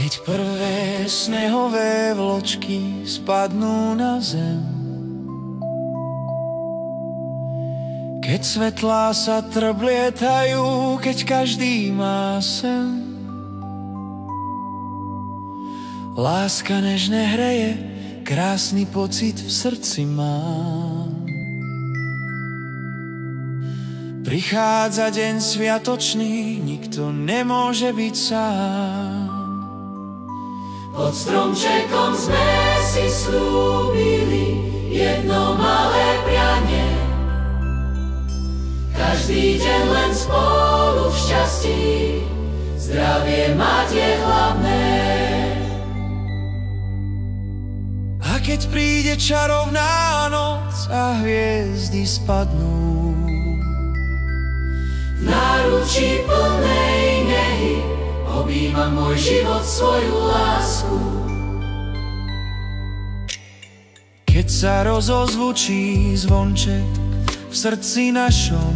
Keď prvé snehové vločky spadnú na zem, keď svetlá sa trblietajú, keď každý má sen, láska nežne hreje, krásny pocit v srdci mám. Prichádza deň sviatočný, nikto nemôže byť sám. Pod stromčekom sme si slúbili jedno malé prianie, každý deň len spolu v šťastí, zdravie mať je hlavné. A keď príde čarovná noc a hviezdy spadnú, v náručí plnej nehy objíma môj život svoju lásku. keď sa rozozvučí zvonček v srdci našom,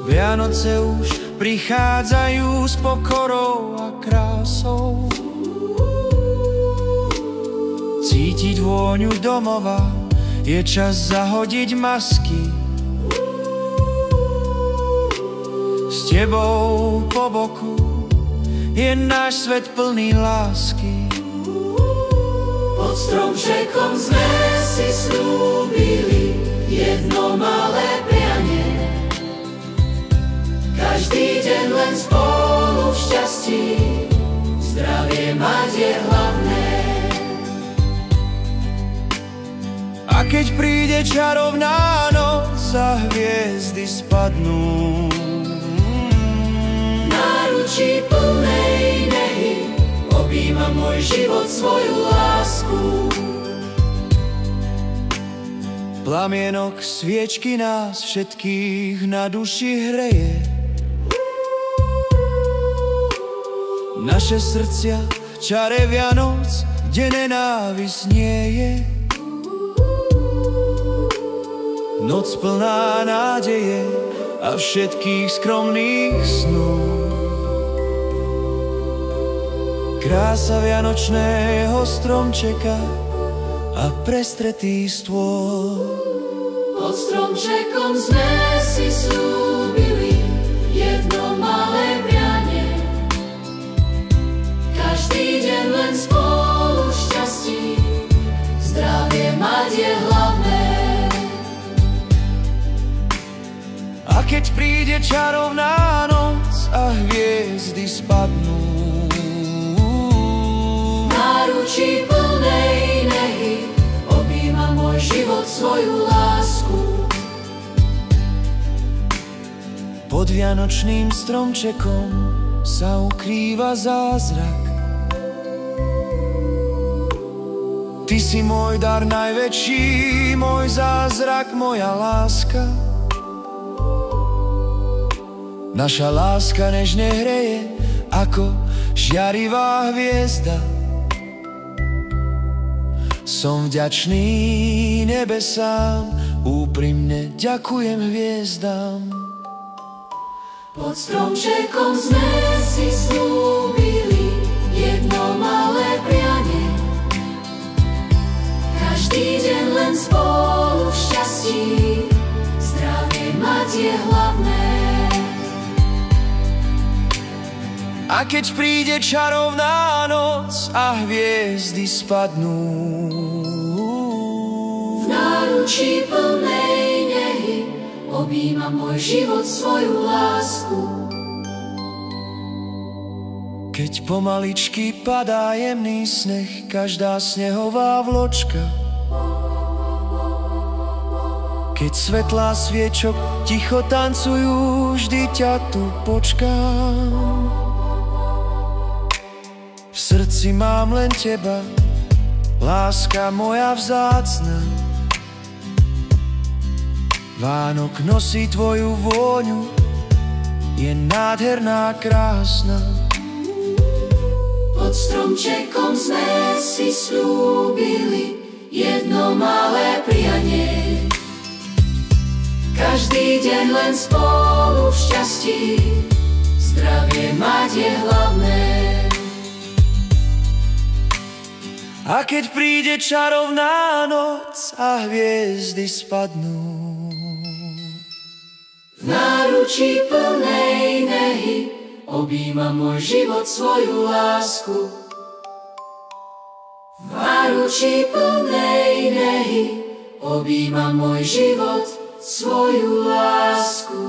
Vianoce už prichádzajú s pokorou a krásou. Cítiť vôňu domova, je čas zahodiť masky. S tebou po boku je náš svet plný lásky. Pod stromčekom sme si slúbili jedno malé prianie, každý deň len spolu v šťastí, zdravie mať je hlavné. A keď príde čarovná noc a hviezdy spadnú, v náručí plnej nehy objíma môj život svoju lásku. plamienok sviečky nás všetkých na duši hreje. Naše srdcia čare Vianoc, kde nenávisť nie je. Noc plná nádeje a všetkých skromných snov. Krása vianočného stromčeka a prestretý stôl. Pod stromčekom sme si slúbili jedno malé prianie, každý deň len spolu v šťastí, zdravie mať je hlavné. A keď príde čarovná noc a hviezdy spadnú, v náručí plnej nehy objíma môj život svoju lásku. pod vianočným stromčekom sa ukrýva zázrak. Ty si môj dar najväčší, môj zázrak, moja láska. Naša láska nežne hreje ako žiarivá hviezda. Som vďačný nebesám, úprimne ďakujem hviezdám. Pod stromčekom sme si slúbili jedno malé prianie, každý deň len spolu v šťastí, zdravie mať je hlavné. A keď príde čarovná noc a hviezdy spadnú, v náručí plnej nehy objíma môj život svoju lásku. keď pomaličky padá jemný sneh, každá snehová vločka, keď svetlá sviečok ticho tancujú, vždy ťa tu počkám. V srdci mám len teba, láska moja vzácna. Vánok nosí tvoju vôňu, je nádherná, krásna. Pod stromčekom sme si slúbili jedno malé prianie, každý deň len spolu v šťastí, Zdravie mať je hlavné. A keď príde čarovná noc a hviezdy spadnú, v náručí plnej nehy objíma môj život svoju lásku. V náručí plnej nehy objíma môj život svoju lásku.